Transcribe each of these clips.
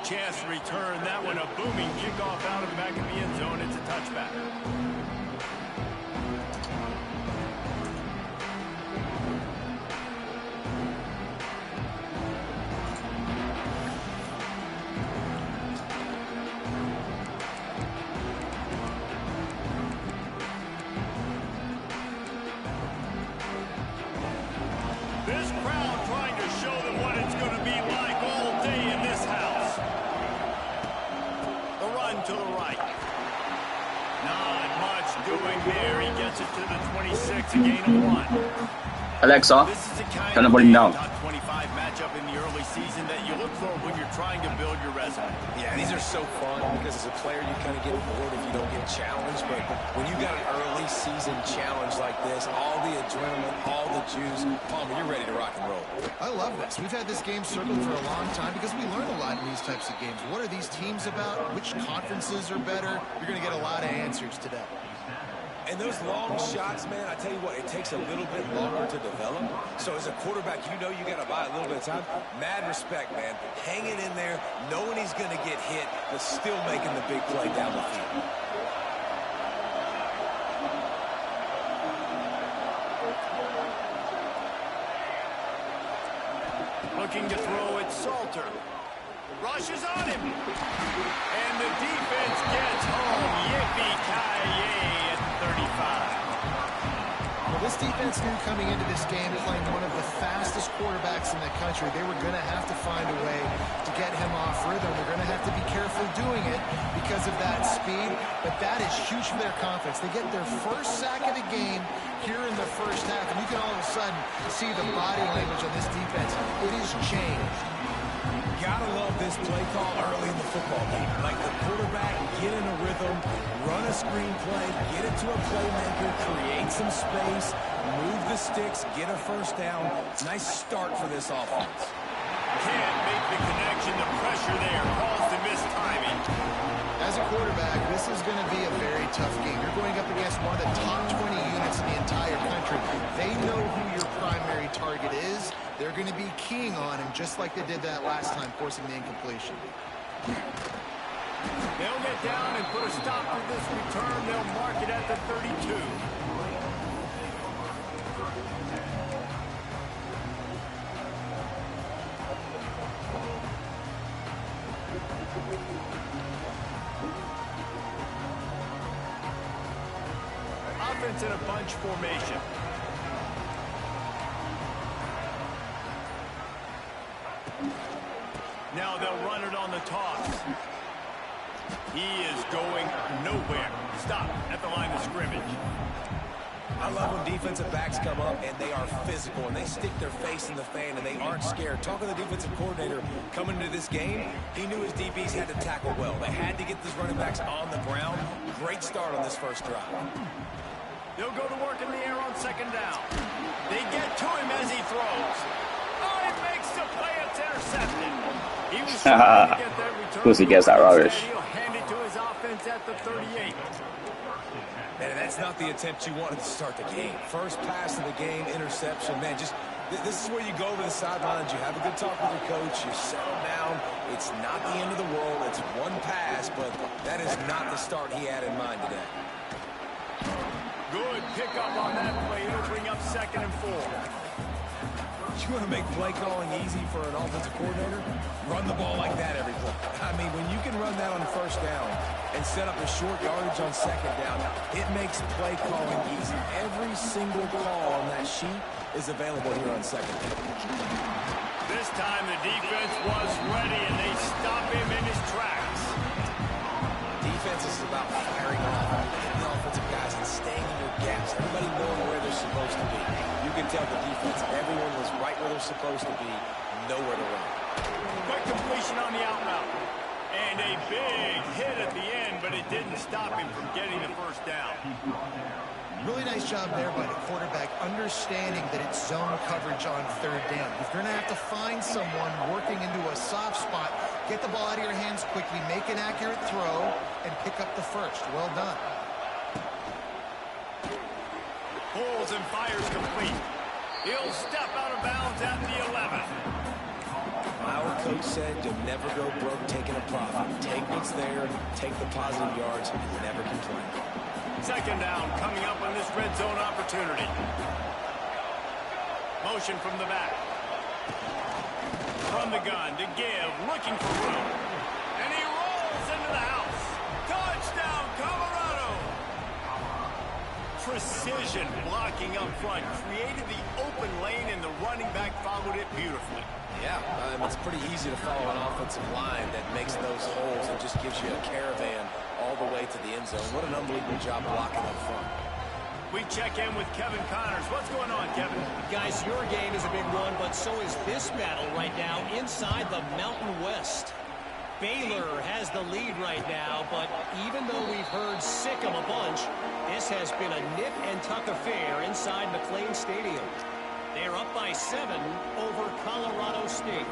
chance to return that one. A booming kickoff out of the back of the end zone. It's a touchback. This crowd trying to show them what it's going to be like all day in this house. The run to the right. Not much doing there. He gets it to the 26, a gain of 1. Alexa, This is the kind turn the of volume down. top 25 matchup in the early season that you look for when you're trying to build your resume. Yeah, these are so fun because as a player you kind of get bored if you don't get challenged, but when you got an early season challenge like this, all the adrenaline, all the juice, Palmer, you're ready to rock and roll. I love this. We've had this game circled for a long time because we learn a lot in these types of games. What are these teams about? Which conferences are better? You're going to get a lot of answers today. And those long shots, man, I tell you what, it takes a little bit longer to develop. So as a quarterback, you know you got to buy a little bit of time. Mad respect, man. Hanging in there, knowing he's going to get hit, but still making the big play down the field. Looking to throw it, Salter. Rushes on him. And the defense gets home. Yippee-ki-yay at 35. Well, this defense knew coming into this game, playing one of the fastest quarterbacks in the country, they were going to have to find a way to get him off rhythm. They're going to have to be careful doing it because of that speed, but that is huge for their confidence. They get their first sack of the game here in the first half, and you can all of a sudden see the body language on this defense. It is changed. Gotta love this play call early in the football game. Like the quarterback, get in a rhythm, run a screen play, get it to a playmaker, create some space, move the sticks, get a first down. Nice start for this offense. Can't make the connection. The pressure there caused the missed timing. As a quarterback, this is going to be a very tough game. You're going up against one of the top 20 units in the entire country. They know who your primary target is. They're going to be keying on him just like they did that last time, forcing the incompletion. They'll get down and put a stop to this return. They'll mark it at the 32. Offense in a bunch formation. Now they'll run it on the toss. He is going nowhere. Stop at the line of scrimmage. I love when defensive backs come up and they are physical and they stick their face in the fan and they aren't scared. Talking to the defensive coordinator coming into this game, he knew his DBs had to tackle well. They had to get these running backs on the ground. Great start on this first drive. They'll go to work in the air on second down. They get to him as he throws. Oh, he makes the play. It's intercepted. He was trying to get that return. Of course he gets that rubbish. He'll hand it to his offense at the 38. Man, that's not the attempt you wanted to start the game. First pass of the game, interception. Man, just this is where you go to the sidelines. You have a good talk with your coach. You settle down. It's not the end of the world. It's one pass, but that is not the start he had in mind today. Good pickup on that play. It'll bring up 2nd and 4. You want to make play calling easy for an offensive coordinator? Run the ball like that every play. I mean, when you can run that on first down and set up a short yardage on second down, it makes play calling easy. Every single call on that sheet is available here on second down. This time the defense was ready, and they stop him in his tracks. Defense is about firing off, hitting the offensive guys and staying in your gaps. Everybody knowing where they're supposed to be. You can tell the defense, everyone was right where they're supposed to be, nowhere to run. Quick completion on the out route. And a big hit at the end, but it didn't stop him from getting the first down. Really nice job there by the quarterback, understanding that it's zone coverage on third down. You're going to have to find someone working into a soft spot, get the ball out of your hands quickly, make an accurate throw, and pick up the first. Well done. Pulls and fires complete. He'll step out of bounds at the 11. Our coach said you'll never go broke taking a profit. Take what's there, take the positive yards, and never complain. Second down coming up on this red zone opportunity. Motion from the back. From the gun to give, looking for room. And he rolls into the house. Touchdown, Colorado! Precision blocking up front created the open lane, and the running back followed it beautifully. Yeah, it's pretty easy to follow an offensive line that makes those holes and just gives you a caravan all the way to the end zone. What an unbelievable job blocking up front. We check in with Kevin Connors. What's going on, Kevin? Guys, your game is a big one, but so is this battle right now inside the Mountain West. Baylor has the lead right now, but even though we've heard sick 'em a bunch, this has been a nip and tuck affair inside McLean Stadium. They're up by 7 over Colorado State.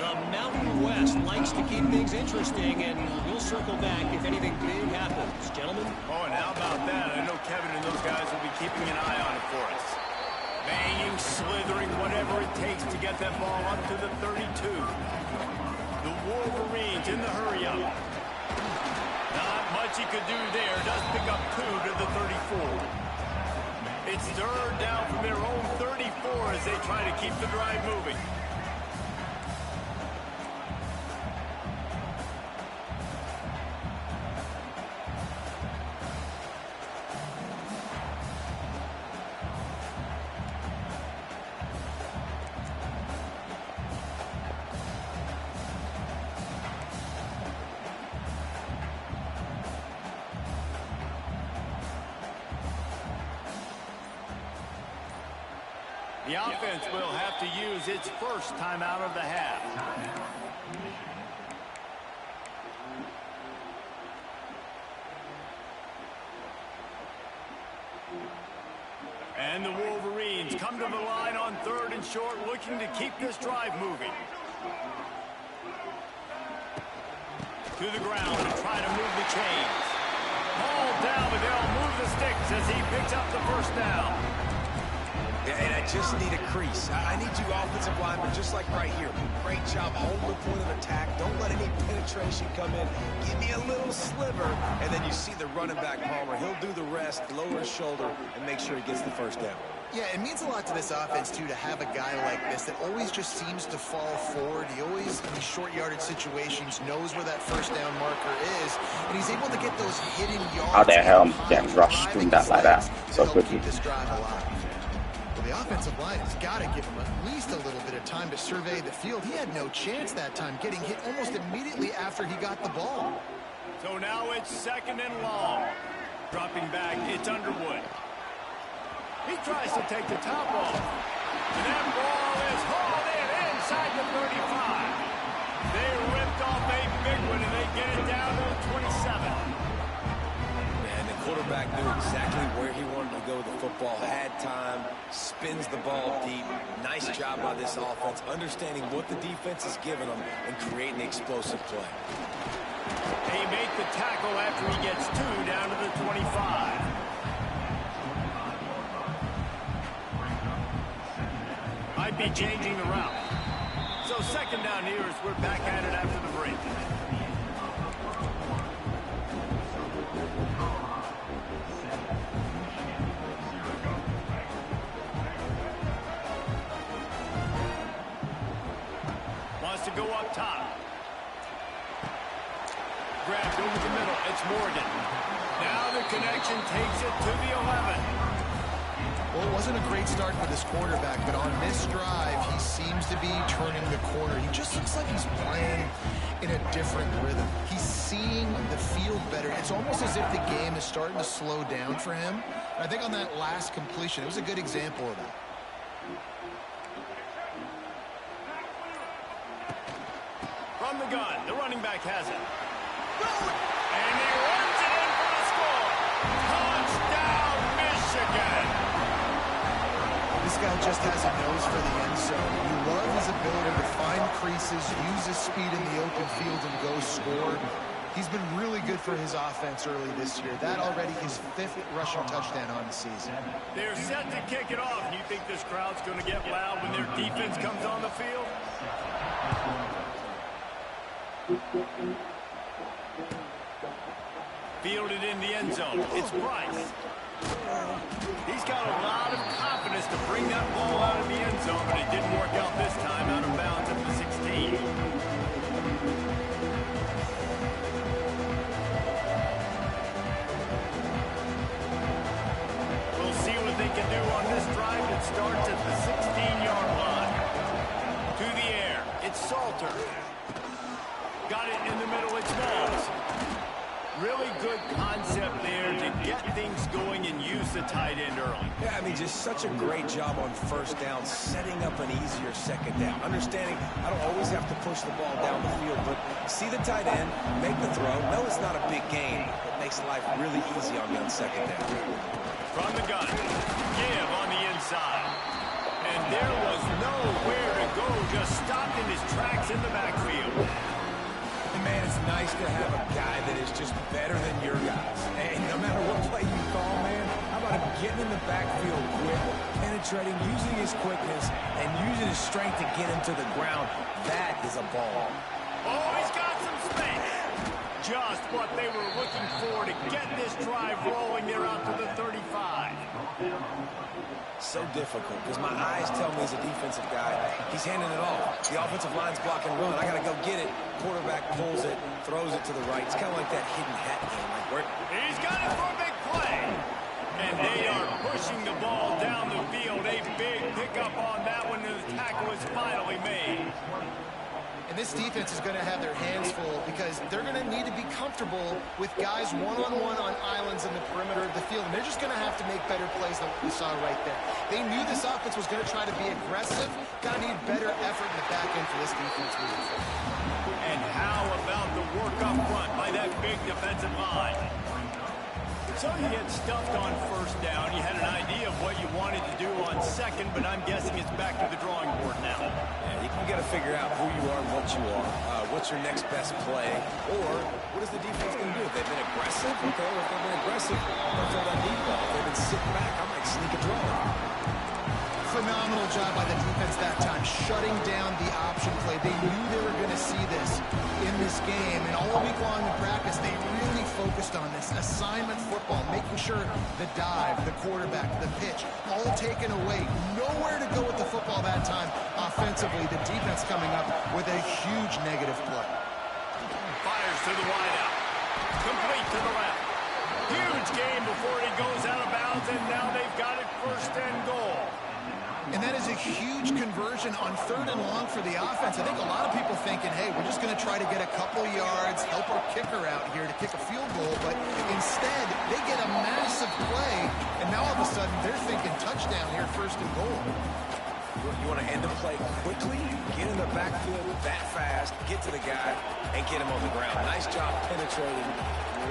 The Mountain West likes to keep things interesting, and we'll circle back if anything big happens. Gentlemen? Oh, and how about that? I know Kevin and those guys will be keeping an eye on it for us. Banging, slithering, whatever it takes to get that ball up to the 32. The Wolverines in the hurry-up. Not much he could do there. Does pick up 2 to the 34. It's third down from their own 34 as they try to keep the drive moving. The offense will have to use its first timeout of the half. And the Wolverines come to the line on 3rd and short, looking to keep this drive moving. To the ground to try to move the chains. Ball down, but they'll move the sticks as he picks up the first down. Yeah, and I just need a crease. I need you offensive linemen, just like right here. Great job holding the point of attack. Don't let any penetration come in. Give me a little sliver, and then you see the running back, Palmer. He'll do the rest, lower his shoulder, and make sure he gets the first down. Yeah, it means a lot to this offense, too, to have a guy like this that always just seems to fall forward. He always, in these short yardage situations, knows where that first down marker is, and he's able to get those hidden yards. How the hell I'm getting rushed doing that like that so quickly? Keep this drive alive. The offensive line has got to give him at least a little bit of time to survey the field. He had no chance that time, getting hit almost immediately after he got the ball. So now it's 2nd and long. Dropping back, it's Underwood. He tries to take the top off. And that ball is hauled in inside the 35. They ripped off a big one, and they get it down to the 27. And the quarterback knew exactly where he wanted to go with the football, had time, spins the ball deep. Nice job by this offense, understanding what the defense is giving them and creating the explosive play. They make the tackle after he gets 2 down to the 25. Might be changing the route. So 2nd down here as we're back at it after the break. Wants to go up top. Grabbed over the middle. It's Morgan. Now the connection takes it to the 11. Well, it wasn't a great start for this quarterback, but on this drive, he seems to be turning the corner. He just looks like he's playing in a different rhythm. He's seeing the field better. It's almost as if the game is starting to slow down for him. And I think on that last completion, it was a good example of that. From the gun, the running back has it. And he runs it in for the score. Touchdown, Michigan. This guy just has a nose for the end zone. You love his ability to find creases, use his speed in the open field, and go score. He's been really good for his offense early this year. That already his 5th rushing touchdown on the season. They're set to kick it off. You think this crowd's going to get loud when their defense comes on the field? Fielded in the end zone. It's Bryce. He's got a lot of confidence to bring that ball out of the end zone, but it didn't work out this time, out of bounds at the 16. We'll see what they can do on this drive that starts at the 16-yard line. To the air, it's Salter. Got it in the middle, it's Moss. Really good concept there to get things going and use the tight end early. Yeah, I mean, just such a great job on first down, setting up an easier second down. Understanding I don't always have to push the ball down the field, but see the tight end, make the throw. No, it's not a big gain. It makes life really easy on me on second down. From the gun, give on the inside. And there was nowhere to go, just stopped in his tracks in the backfield. And man, it's nice to have a guy that is just better than your guys. And no matter what play you call, man, how about him getting in the backfield quick, penetrating, using his quickness, and using his strength to get him to the ground. That is a ball. Oh, he's got some space. Just what they were looking for to get this drive rolling there out to the 35. So difficult because my eyes tell me he's a defensive guy. He's handing it off. The offensive line's blocking run. I got to go get it. Quarterback pulls it, throws it to the right. It's kind of like that hidden hat game. Like where He's got it for a big play. And they are pushing the ball down the field. A big pickup on that one, and the tackle is finally made. And this defense is going to have their hands full because they're going to need to be comfortable with guys one-on-one on islands in the perimeter of the field. And they're just going to have to make better plays than what we saw right there. They knew this offense was going to try to be aggressive. Got to need better effort in the back end for this defense moving forward. And how about the work up front by that big defensive line? So you get stuffed on first down. You had an idea of what you wanted to do on second, but I'm guessing it's back to the drawing board now. Yeah, you got to figure out who you are and what you are. What's your next best play? Or what is the defense going to do? If they've been aggressive, okay, well, if they've been aggressive, I'm going to throw that deep ball. If they've been sitting back, I might sneak a draw. Phenomenal job by the defense that time, shutting down the option play. They knew they were going to see this in this game, and all week long in practice, they really focused on this assignment football, making sure the dive, the quarterback, the pitch, all taken away. Nowhere to go with the football that time offensively. The defense coming up with a huge negative play. Fires to the wideout. Complete to the left. Huge game before he goes out of bounds, and now they've got it first and goal. And that is a huge conversion on third and long for the offense. I think a lot of people thinking, hey, we're just going to try to get a couple yards, help our kicker out here to kick a field goal. But instead, they get a massive play, and now all of a sudden they're thinking touchdown here, first and goal. You want to end the play quickly, get in the backfield that fast, get to the guy, and get him on the ground. Nice job penetrating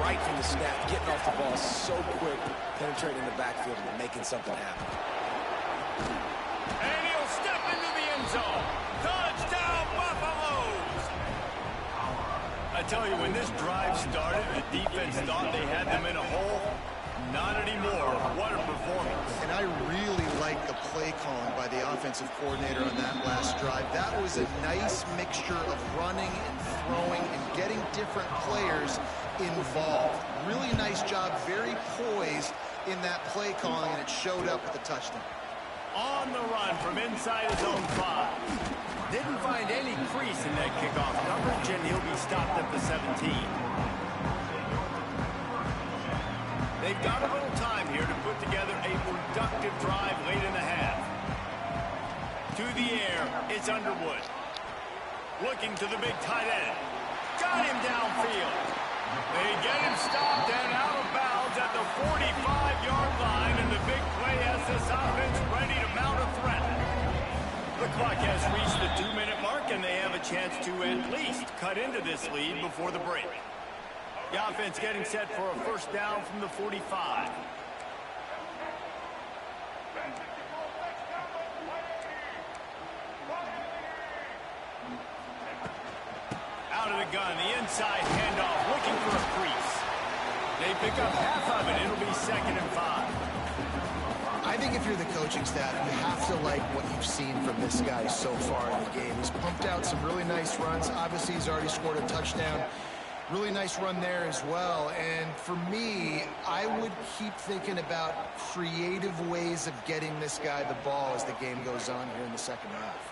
right from the snap, getting off the ball so quick, penetrating the backfield and making something happen. And he'll step into the end zone. Touchdown, Buffaloes! I tell you, when this drive started, the defense thought they had them in a hole. Not anymore. What a performance. And I really like the play calling by the offensive coordinator on that last drive. That was a nice mixture of running and throwing and getting different players involved. Really nice job, very poised in that play calling, and it showed up with a touchdown. On the run from inside his own 5. Didn't find any crease in that kickoff coverage, and he'll be stopped at the 17. They've got a little time here to put together a productive drive late in the half. To the air, it's Underwood. Looking to the big tight end. Got him downfield. They get him stopped and out of bounds at the 45-yard line, and the big play has this offense ready to mount a threat. The clock has reached the 2-minute mark, and they have a chance to at least cut into this lead before the break. The offense getting set for a first down from the 45. Out of the gun, the inside handoff, looking for a crease. They pick up half of it. It'll be 2nd and 5. I I think if you're the coaching staff, you have to like what you've seen from this guy so far in the game. He's pumped out some really nice runs. Obviously, he's already scored a touchdown. Really nice run there as well. And for me, I would keep thinking about creative ways of getting this guy the ball as the game goes on here in the second half.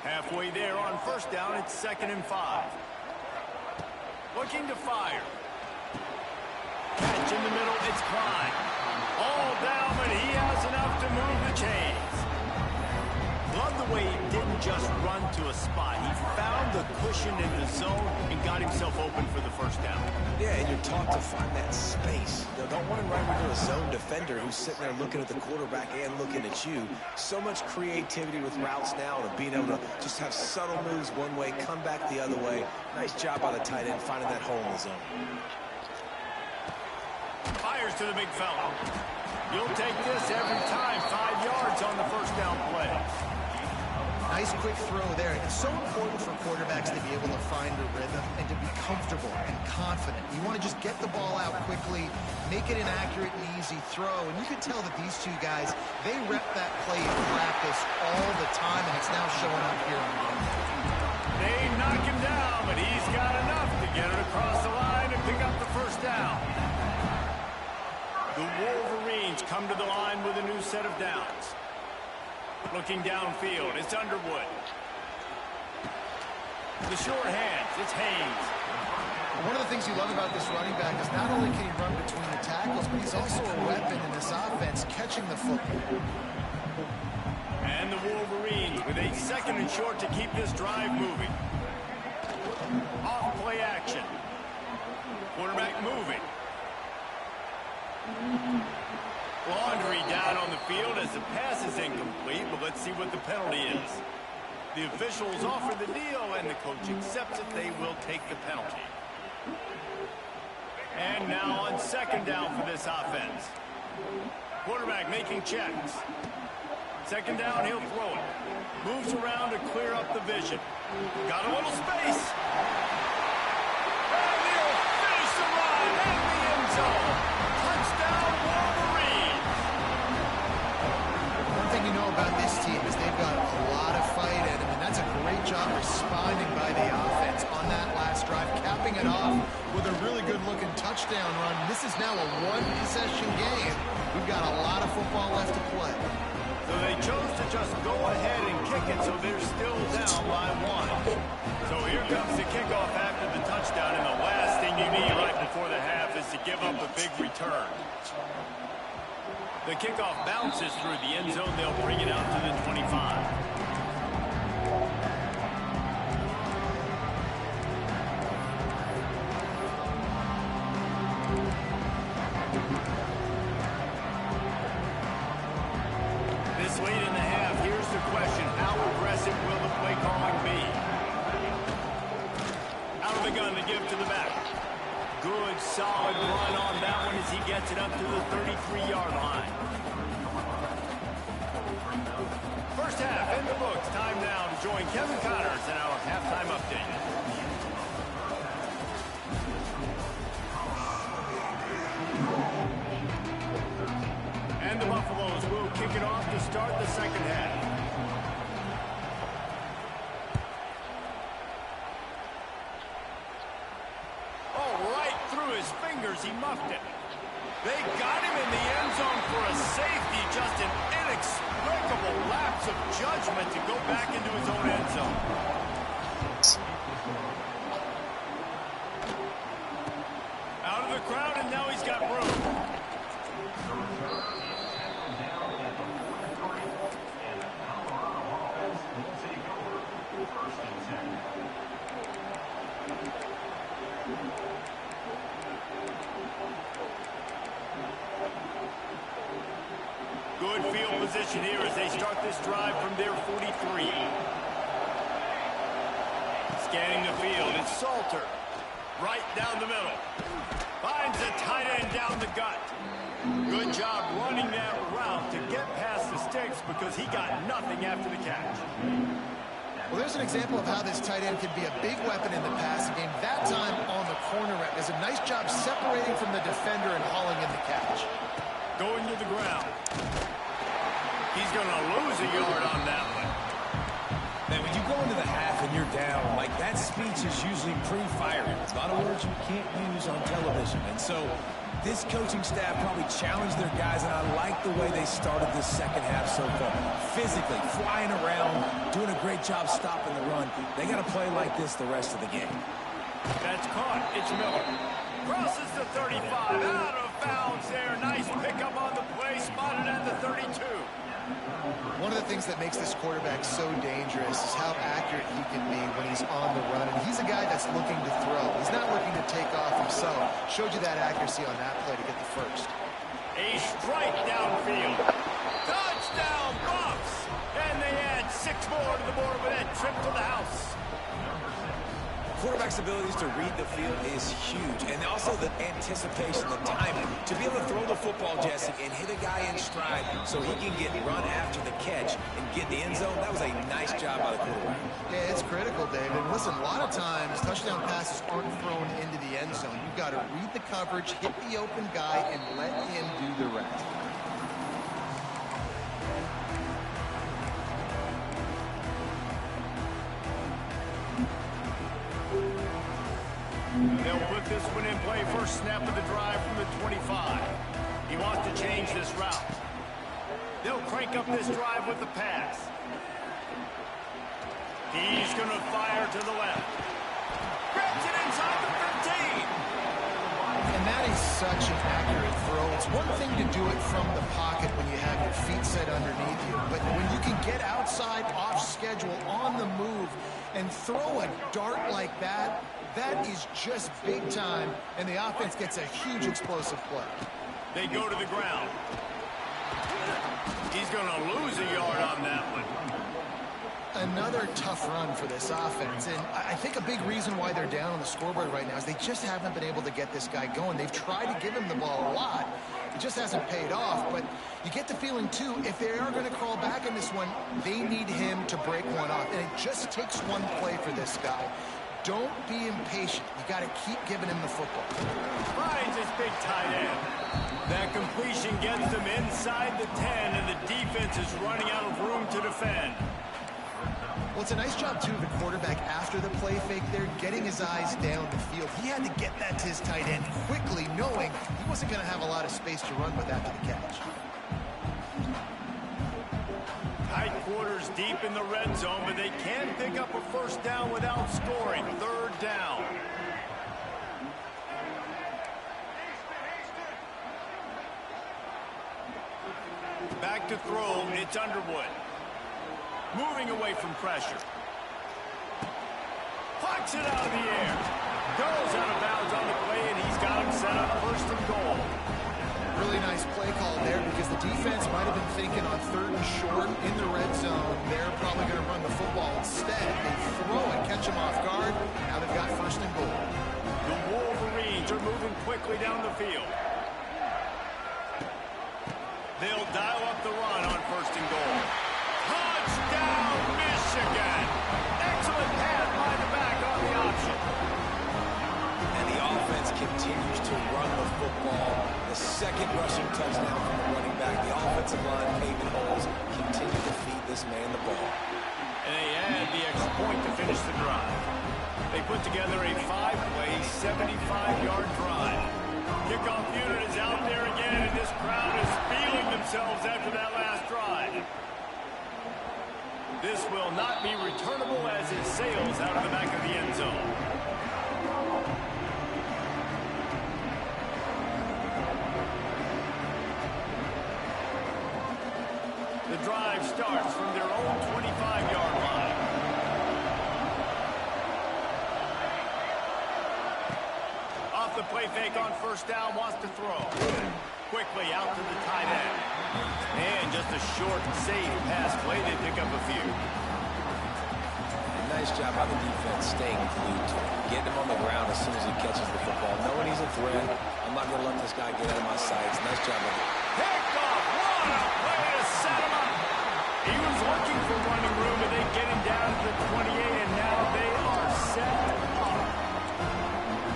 Halfway there on first down, it's 2nd and 5. Looking to fire. Catch in the middle, it's Klein. All down, but he has enough to move the chains. Love the way he didn't just run to a spot. He found the cushion in the zone and got himself open for the first down. Yeah, and you're taught to find that space. You know, don't want to run into a zone defender who's sitting there looking at the quarterback and looking at you. So much creativity with routes now to being able to just have subtle moves one way, come back the other way. Nice job by the tight end finding that hole in the zone. Fires to the big fella. You'll take this every time. 5 yards on the first down play. Nice quick throw there. It's so important for quarterbacks to be able to find a rhythm and to be comfortable and confident. You want to just get the ball out quickly, make it an accurate and easy throw. And you can tell that these two guys, they rep that play in practice all the time, and it's now showing up here on the game. They knock him down, but he's got enough to get it across the line and pick up the first down. The Wolverines come to the line with a new set of downs. Looking downfield, it's Underwood. The short hands, it's Haynes. One of the things you love about this running back is not only can he run between the tackles, but he's also a weapon in this offense, catching the football. And the Wolverines with a 2nd and short to keep this drive moving. Off play action. Quarterback moving. Laundry down on the field as the pass is incomplete, but let's see what the penalty is. The officials offer the deal, and the coach accepts it. They will take the penalty. And now on 2nd down for this offense. Quarterback making checks. 2nd down, he'll throw it. Moves around to clear up the vision. Got a little space. And he'll finish the run in the end zone. Touchdown, Wolverines. One thing you know about this team is they've got a lot of fight in them, and that's a great job responding by the offense on that last drive, capping it off with a really good-looking touchdown run. This is now a one-possession game. We've got a lot of football left to play. So they chose to just go ahead and kick it, so they're still down by 1. So here comes the kickoff after the touchdown, and the last thing you need right before the half is to give up a big return. The kickoff bounces through the end zone. They'll bring it out to the 25. This late in the half, here's the question. How aggressive will the play calling be? Out of the gun to give to the back. Good, solid run on that one as he gets it up to the 33-yard line. First half in the books. Time now to join Kevin Connors in our halftime update. And the Buffaloes will kick it off to start the second half. His fingers, he muffed it. They got him in the end zone for a safety. Just an inexplicable lapse of judgment to go back into his own end zone. Out of the crowd, and now he's got room. Good field position here as they start this drive from their 43. Scanning the field, it's Salter. Right down the middle. Finds a tight end down the gut. Good job running that route to get past the sticks because he got nothing after the catch. Well, there's an example of how this tight end can be a big weapon in the passing game. That time on the corner route does a nice job separating from the defender and hauling in the catch. Going to the ground. He's going to lose a yard on that one. Man, when you go into the half and you're down, like, that speech is usually pretty fiery. A lot of words you can't use on television. And so this coaching staff probably challenged their guys, and I like the way they started this second half so far. Physically, flying around, doing a great job stopping the run. They got to play like this the rest of the game. That's caught. It's Miller. Crosses the 35. Out of bounds there. Nice pickup on the play. Spotted at the 32. One of the things that makes this quarterback so dangerous is how accurate he can be when he's on the run. And he's a guy that's looking to throw. He's not looking to take off himself. Showed you that accuracy on that play to get the first. A strike downfield. Touchdown, Bucks! And they add 6 more to the board with that trip to the house. Quarterback's abilities to read the field is huge, and also the anticipation, the timing. To be able to throw the football, Jesse, and hit a guy in stride so he can get run after the catch and get in the end zone, that was a nice job by the quarterback. Yeah, it's critical, David. Listen, a lot of times, touchdown passes aren't thrown into the end zone. You've got to read the coverage, hit the open guy, and let him do the rest. They'll put this one in play. First snap of the drive from the 25. He wants to change this route. They'll crank up this drive with the pass. He's going to fire to the left. Grabs it inside the 15. And that is such an accurate throw. It's one thing to do it from the pocket when you have your feet set underneath you, but when you can get outside, off schedule, on the move, and throw a dart like that, that is just big time, and the offense gets a huge explosive play. They go to the ground. He's going to lose a yard on that one. Another tough run for this offense, and I think a big reason why they're down on the scoreboard right now is they just haven't been able to get this guy going. They've tried to give him the ball a lot. It just hasn't paid off, but you get the feeling, too, if they are going to crawl back in this one, they need him to break one off, and it just takes one play for this guy. Don't be impatient. You got to keep giving him the football. Finds his big tight end. That completion gets them inside the 10, and the defense is running out of room to defend. Well, it's a nice job, too, of the quarterback after the play fake there, getting his eyes down the field. He had to get that to his tight end quickly, knowing he wasn't going to have a lot of space to run with after the catch. Tight quarters deep in the red zone, but they can't pick up a first down without scoring. Third down. Back to throw, it's Underwood. Moving away from pressure. Pucks it out of the air. Goes out of bounds on the play, and he's got him set up first and goal. Really nice play call there because the defense might have been thinking on 3rd and short in the red zone. They're probably going to run the football instead. They throw it, catch him off guard. Now they've got first and goal. The Wolverines are moving quickly down the field. They'll dial up the run on first and goal. Touchdown, Michigan! Excellent pass by the back on the option. And the offense continues to run the football. The second rushing touchdown from the running back. The offensive line paving holes. Continue to feed this man the ball. And they add the extra point to finish the drive. They put together a 5-play, 75-yard drive. Kickoff unit is out there again, and this crowd is feeling themselves after that last drive. This will not be returnable as it sails out of the back of the end zone. The drive starts from their own 25-yard line. Off the play fake on first down, wants to throw. Quickly out to the tight end. And just a short, safe pass play. They pick up a few. Nice job by the defense staying glued to him. Getting him on the ground as soon as he catches the football. Knowing he's a threat. I'm not going to let this guy get out of my sights. Nice job of it. Picked off. What a play to set him up. He was looking for running room, and they get him down to the 28, and now they are set up.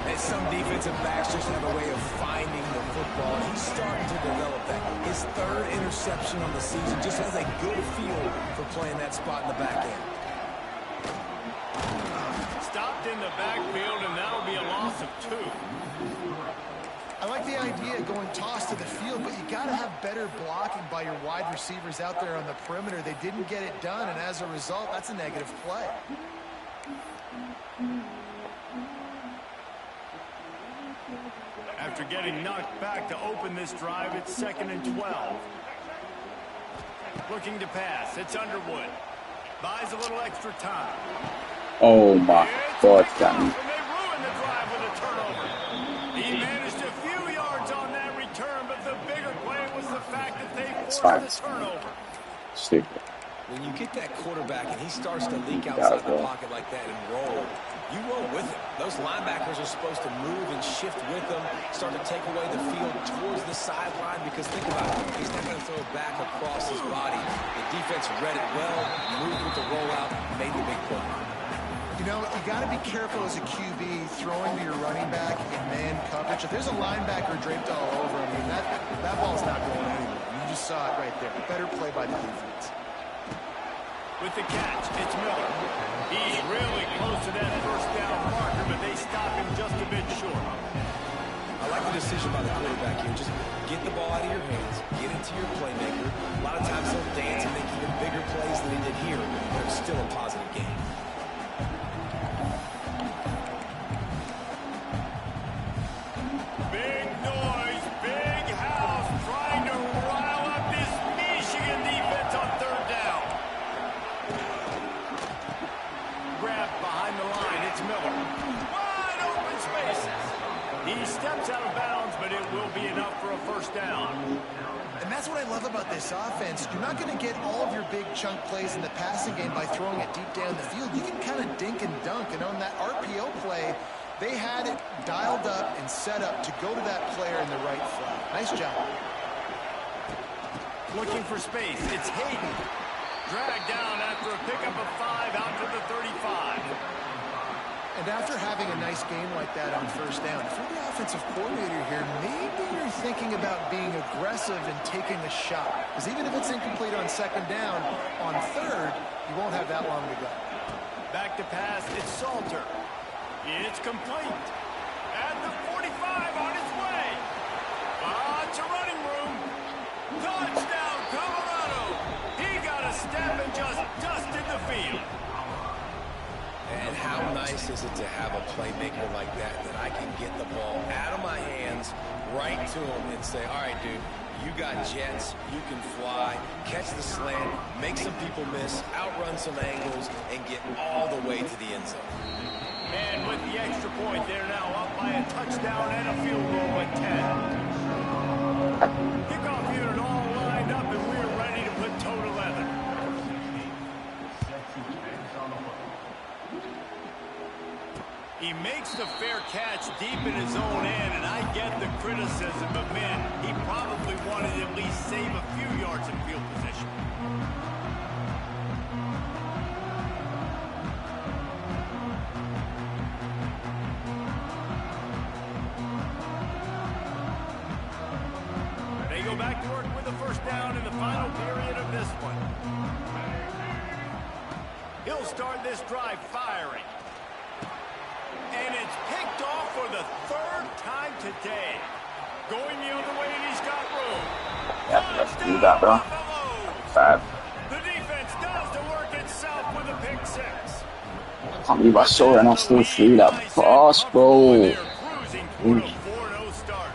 And some defensive backs just have a way of finding the football. He's starting to develop that. his 3rd interception on the season. Just has a good feel for playing that spot in the back end. Stopped in the backfield, and that'll be a loss of 2. I like the idea of going toss to the field, but you got to have better blocking by your wide receivers out there on the perimeter. They didn't get it done, and as a result, that's a negative play. After getting knocked back to open this drive, it's 2nd and 12. Looking to pass. It's Underwood. Buys a little extra time. Oh my God, Danny. And they ruin the drive with a turnover. He managed a few yards on that return, but the bigger play was the fact that they forced the turnover. Stupid. When you get that quarterback and he starts to leak outside the pocket like that and roll, you roll with him. Those linebackers are supposed to move and shift with them, start to take away the field towards the sideline, because think about it, he's not going to throw it back across his body. The defense read it well, moved with the rollout, made the big play. You know, you got to be careful as a QB throwing to your running back in man coverage. If there's a linebacker draped all over him, I mean, that ball's not going anywhere. You just saw it right there. Better play by the defense. With the catch, it's Miller. He's really close to that first down marker, but they stop him just a bit short. I like the decision by the quarterback here. Just get the ball out of your hands, get it to your playmaker. A lot of times they'll dance and make even bigger plays than they did here, but it's still a positive game. Big noise, big house, trying to rile up this Michigan defense on 3rd down. Grabbed behind the line, it's Miller. Wide open spaces. He steps out of bounds, but it will be enough for a 1st down. And that's what I love about this offense. You're not going to get all of your big chunk plays in the passing game by throwing it deep down the field. You can kind of dink and dunk. And on that RPO play, they had it dialed up and set up to go to that player in the right flat. Nice job. Looking for space. It's Hayden. Dragged down after a pickup of 5 out to the 35. And after having a nice game like that on 1st down, if you're the offensive coordinator here, maybe you're thinking about being aggressive and taking a shot. Because even if it's incomplete on 2nd down, on 3rd, you won't have that long to go. Back to pass. It's Salter. It's complete. At the 45 on its way. Lots of running room. Touchdown, Colorado. He got a step and just dusted the field. And how nice is it to have a playmaker like that I can get the ball out of my hands right to him and say, all right, dude, you got jets, you can fly, catch the slant, make some people miss, outrun some angles, and get all the way to the end zone. And with the extra point, they're now up by a touchdown and a field goal at 10. Kickoff unit all lined up, and we're ready to put total 11. He makes the fair catch deep in his own end, and I get the criticism, but man, he probably wanted to at least save a few yards in field position. They go back to work with a 1st down in the final period of this one. He'll start this drive firing. And it's picked off for the 3rd time today. Going the other way, and he's got room. Yeah, let's do that, bro. 5. The defense does the work itself with a pick 6. I can't believe I saw it and I still threw that pass, bro. They're cruising toward a 4-0 start.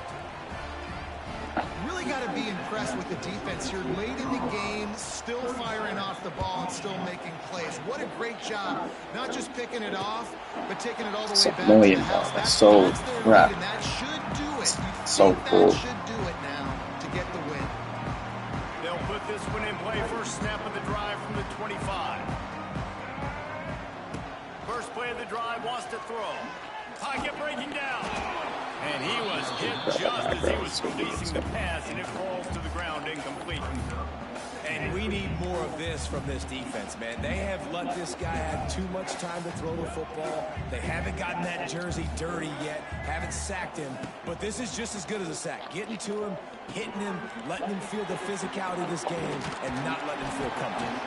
Really got to be impressed with the defense here. Late in the game, still firing off the ball and still making plays. What a great job. Not just picking it off, but taking it all the way back to the house. That's so crap. And that should do it. So cool. That should do it now to get the win. They'll put this one in play. First snap of the drive from the 25. First play of the drive, wants to throw. Pocket breaking down. And he was hit just as he was releasing the pass, and it falls to the ground incomplete. And we need more of this from this defense, man. They have let this guy have too much time to throw the football. They haven't gotten that jersey dirty yet, haven't sacked him. But this is just as good as a sack. Getting to him, hitting him, letting him feel the physicality of this game, and not letting him feel comfortable.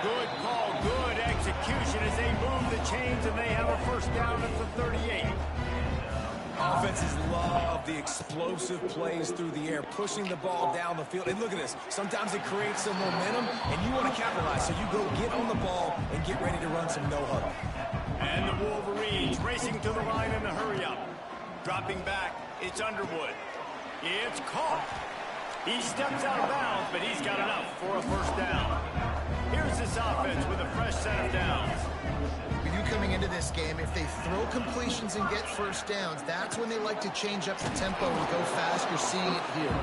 Good call, good execution as they move the chains, and they have a first down at the 38. Offenses love the explosive plays through the air, pushing the ball down the field. And look at this. Sometimes it creates some momentum, and you want to capitalize. So you go get on the ball and get ready to run some no-huddle. And the Wolverines racing to the line in a hurry-up. Dropping back, it's Underwood. It's caught. He steps out of bounds, but he's got enough for a first down. Here's this offense with a fresh set of downs. Coming into this game, if they throw completions and get first downs, that's when they like to change up the tempo and go fast. You're seeing it here.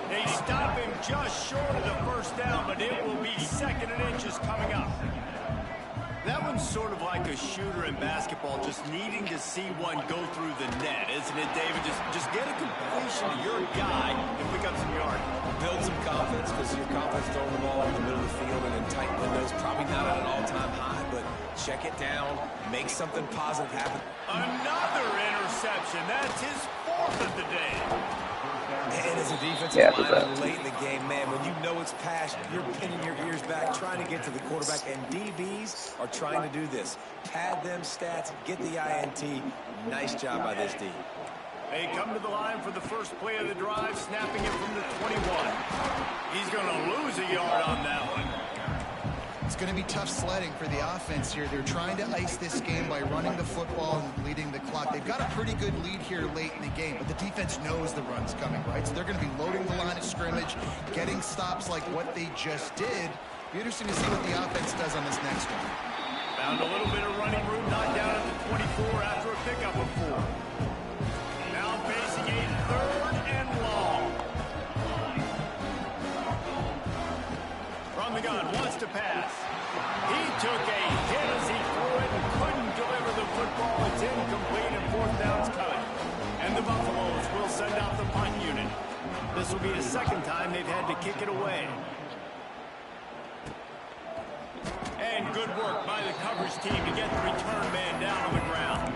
They stop him just short of the first down, but it will be 2nd and inches coming up. That one's sort of like a shooter in basketball, just needing to see one go through the net, isn't it, David? Just get a completion to your guy and pick up some yard. Build some confidence, because your confidence throwing the ball in the middle of the field and in tight windows, probably not at an all-time high, but check it down, make something positive happen. Another interception. That's his 4th of the day. And as a defensive lineman late in the game, man, when you know it's past, you're pinning your ears back, trying to get to the quarterback, and DBs are trying to do this. Pad them stats, get the INT. Nice job by this D. They come to the line for the first play of the drive, snapping it from the 21. He's going to lose a yard on that one. It's going to be tough sledding for the offense here. They're trying to ice this game by running the football and leading the clock. They've got a pretty good lead here late in the game, but the defense knows the run's coming, right? So they're going to be loading the line of scrimmage, getting stops like what they just did. Be interesting to see what the offense does on this next one. Found a little bit of running room, knocked down at the 24 after a pickup of 4. Now facing a 3rd and long. From the gun, wants to pass. He took a hit as he threw it and couldn't deliver the football. It's incomplete and 4th down's coming. And the Buffaloes will send out the punt unit. This will be the 2nd time they've had to kick it away. And good work by the coverage team to get the return man down on the ground.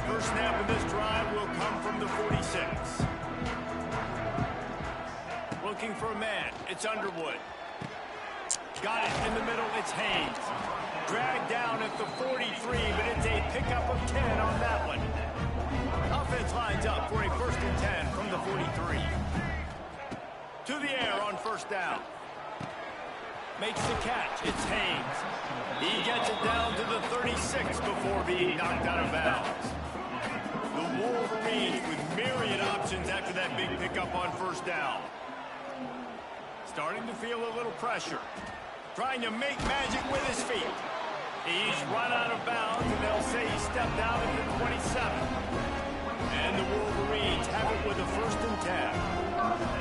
First snap of this drive will come from the 46. Looking for a man. It's Underwood. Got it in the middle. It's Haynes. Dragged down at the 43, but it's a pickup of 10 on that one. Offense lines up for a 1st and 10 from the 43. To the air on first down. Makes the catch. It's Haynes. He gets it down to the 36 before being knocked out of bounds. The Wolverines with myriad options after that big pickup on first down. Starting to feel a little pressure. Trying to make magic with his feet. He's run out of bounds, and they'll say he stepped out at the 27. And the Wolverines have it with a 1st and 10.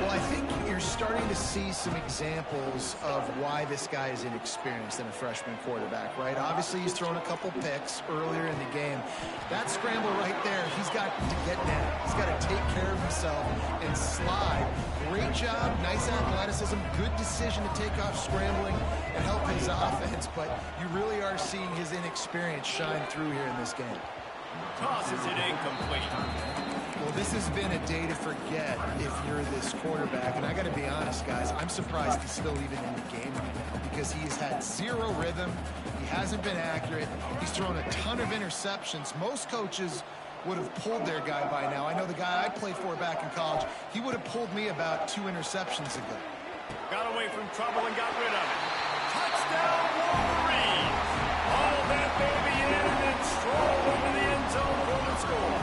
Well, I think you're starting to see some examples of why this guy is inexperienced in a freshman quarterback, right? Obviously, he's thrown a couple picks earlier in the game. That scramble right there, he's got to get down. He's got to take care of himself and slide. Great job, nice athleticism, good decision to take off scrambling and help his offense, but you really are seeing his inexperience shine through here in this game. Tosses it incomplete. Well, this has been a day to forget if you're this quarterback. And I got to be honest, guys, I'm surprised he's still even in the game right now because he has had 0 rhythm. He hasn't been accurate. He's thrown a ton of interceptions. Most coaches would have pulled their guy by now. I know the guy I played for back in college, he would have pulled me about 2 interceptions ago. Got away from trouble and got rid of it. Touchdown, Wolverines! All that baby in and then stroll into the end zone for the score.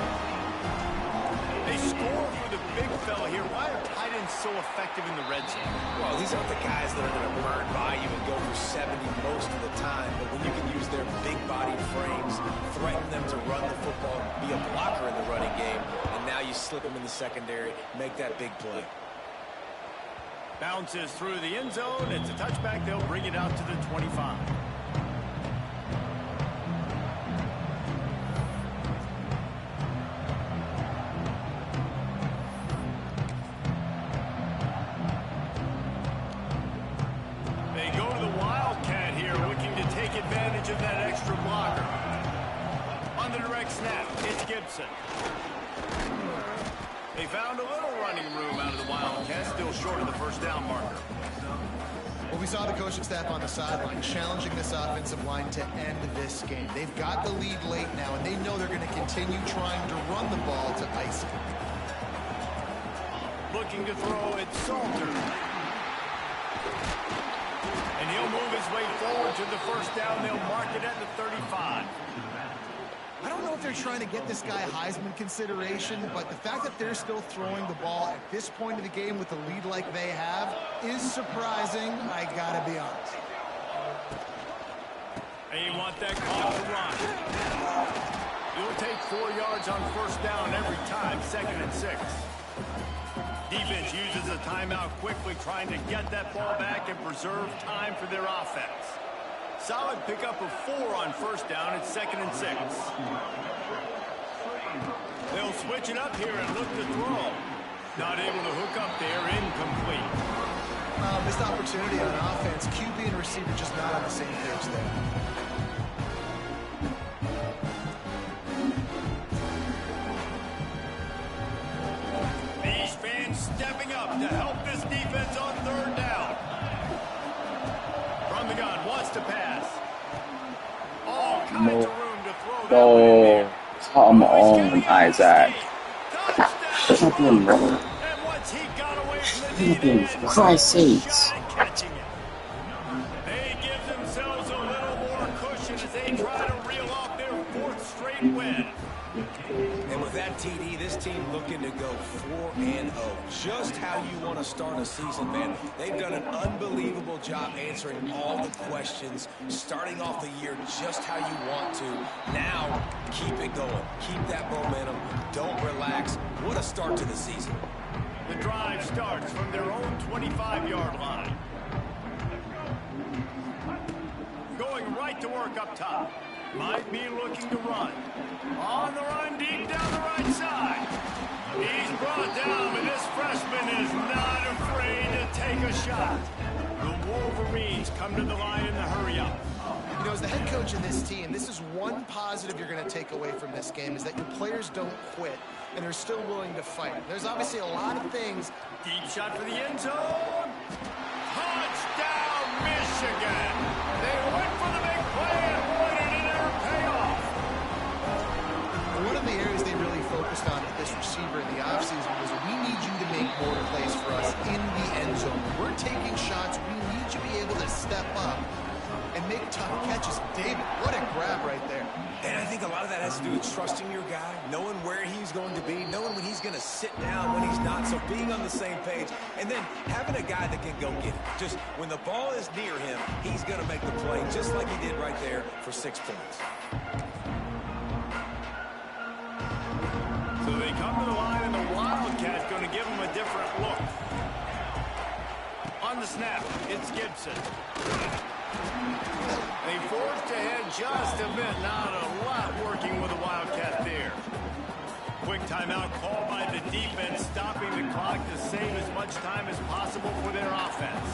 They score for the big fella here. Why are tight ends so effective in the red zone? Well, these aren't the guys that are going to burn by you and go for 70 most of the time, but when you can use their big body frames, threaten them to run the football, be a blocker in the running game, and now you slip them in the secondary, make that big play. Bounces through the end zone. It's a touchback. They'll bring it out to the 25. Gibson. They found a little running room out of the Wildcats, still short of the first down marker. Well, we saw the coaching staff on the sideline challenging this offensive line to end this game. They've got the lead late now, and they know they're going to continue trying to run the ball to ice it. Looking to throw it, Salter. And he'll move his way forward to the first down. They'll mark it at the 35. I don't know if they're trying to get this guy Heisman consideration, but the fact that they're still throwing the ball at this point of the game with the lead like they have is surprising, I gotta be honest. And you want that clock to run. You'll take 4 yards on first down every time, 2nd and 6. Defense uses a timeout quickly, trying to get that ball back and preserve time for their offense. Solid pickup of 4 on first down. It's 2nd and 6. They'll switch it up here and look to throw. Not able to hook up there, incomplete. Missed opportunity on offense. QB and receiver just not on the same page there. These fans stepping up to help this defense on 3rd down. From the gun, wants to pass. All kinds of room to throw that one in there. Come on, Isaac. Touchdown. And once he got away from the defense, For Christ's sakes. catching it. They give themselves a little more cushion as they try to reel off their 4th straight win. And with that TD, this team looking to go 4-0. Just how you want to start a season, man. They've done an unbelievable job answering all the questions, starting off the year just how you want to. Now, keep it going. Keep that momentum. Don't relax. What a start to the season. The drive starts from their own 25-yard line. Going right to work up top. Might be looking to run. On the run, deep down the right side. He's brought down, but this freshman is not afraid to take a shot. The Wolverines come to the line in the hurry-up. You know, as the head coach of this team, this is one positive you're going to take away from this game, is that your players don't quit, and they're still willing to fight. There's obviously a lot of things. Deep shot for the end zone. Touchdown, Michigan. They went for the big play, and boy, did it ever pay off. One of the areas they really focused on with this receiver in the offseason was, we need you to make more plays for us in the end zone. We're taking shots. We need you to be able to step up and make tough catches. David, what a grab right there. And I think a lot of that has to do with trusting your guy, knowing where he's going to be, knowing when he's going to sit down, when he's not. So being on the same page, and then having a guy that can go get it. Just when the ball is near him, he's going to make the play, just like he did right there for 6 points. So they come to the line, and the Wildcats going to give them a different look. On the snap, it's Gibson. They forced ahead just a bit. Not a lot working with the Wildcat there. Quick timeout called by the defense, stopping the clock to save as much time as possible for their offense.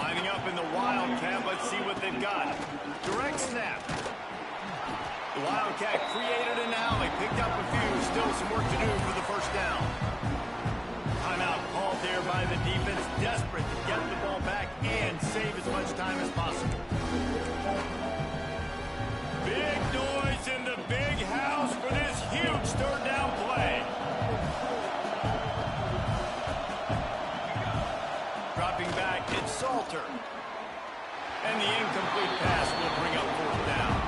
Lining up in the Wildcat, let's see what they've got. Direct snap. The Wildcat created an alley, picked up a few, still some work to do for the first down. Timeout called there by the defense, desperate to get the ball back and save as much time as possible. Big noise in the big house for this huge 3rd down play. Dropping back, it's Salter. And the incomplete pass will bring up 4th down.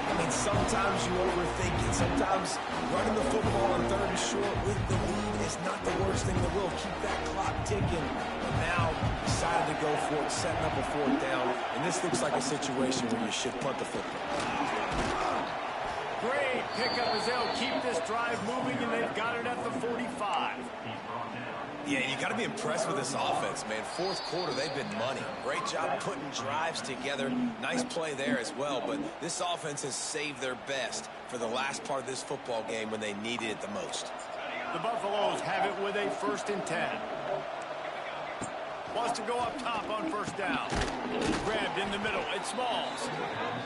I mean, sometimes you overthink it. Sometimes running the football on 3rd and short with the lead is not the worst thing in the world. Keep that clock ticking. But now, decided to go for it, setting up a 4th down. And this looks like a situation where you should punt the football. Great pickup as they'll keep this drive moving, and they've got it at the 45. Yeah, you got to be impressed with this offense, man. 4th quarter, they've been money. Great job putting drives together. Nice play there as well, but this offense has saved their best for the last part of this football game when they needed it the most. The Buffaloes have it with a 1st and 10. Wants to go up top on first down. Grabbed in the middle. It's Smalls.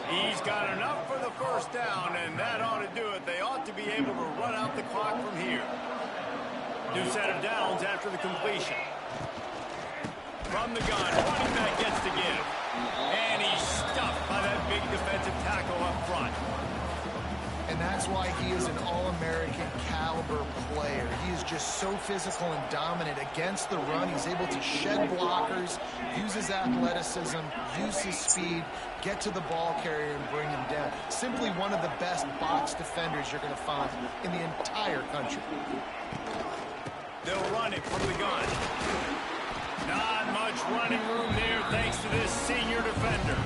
He's got enough for the first down, and that ought to do it. They ought to be able to run out the clock from here. New set of downs after the completion. From the gun, running back gets to give. And he's stuffed by that big defensive tackle up front. And that's why he is an All-American caliber player. He is just so physical and dominant against the run. He's able to shed blockers, use his athleticism, use his speed, get to the ball carrier and bring him down. Simply one of the best box defenders you're going to find in the entire country. They'll run it from the gun. Not much running room there thanks to this senior defender.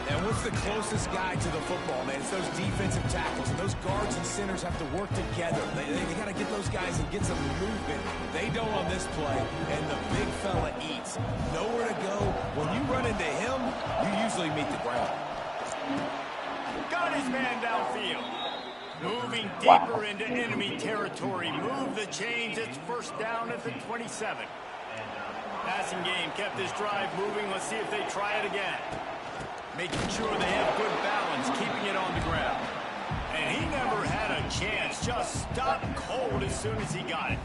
And what's the closest guy to the football, man? It's those defensive tackles. And those guards and centers have to work together. They got to get those guys and get some movement. They don't on this play, and the big fella eats. Nowhere to go. When you run into him, you usually meet the ground. Got his man downfield. Moving deeper into enemy territory. Move the chains. It's first down at the 27. Passing game kept this drive moving. Let's see if they try it again. Making sure they have good balance, keeping it on the ground. And he never had a chance. Just stopped cold as soon as he got it.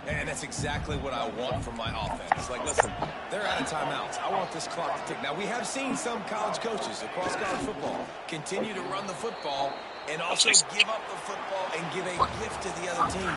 And that's exactly what I want from my offense. Like, listen, they're out of timeouts. I want this clock to tick. Now, we have seen some college coaches across college football continue to run the football and also give up the football and give a gift to the other team.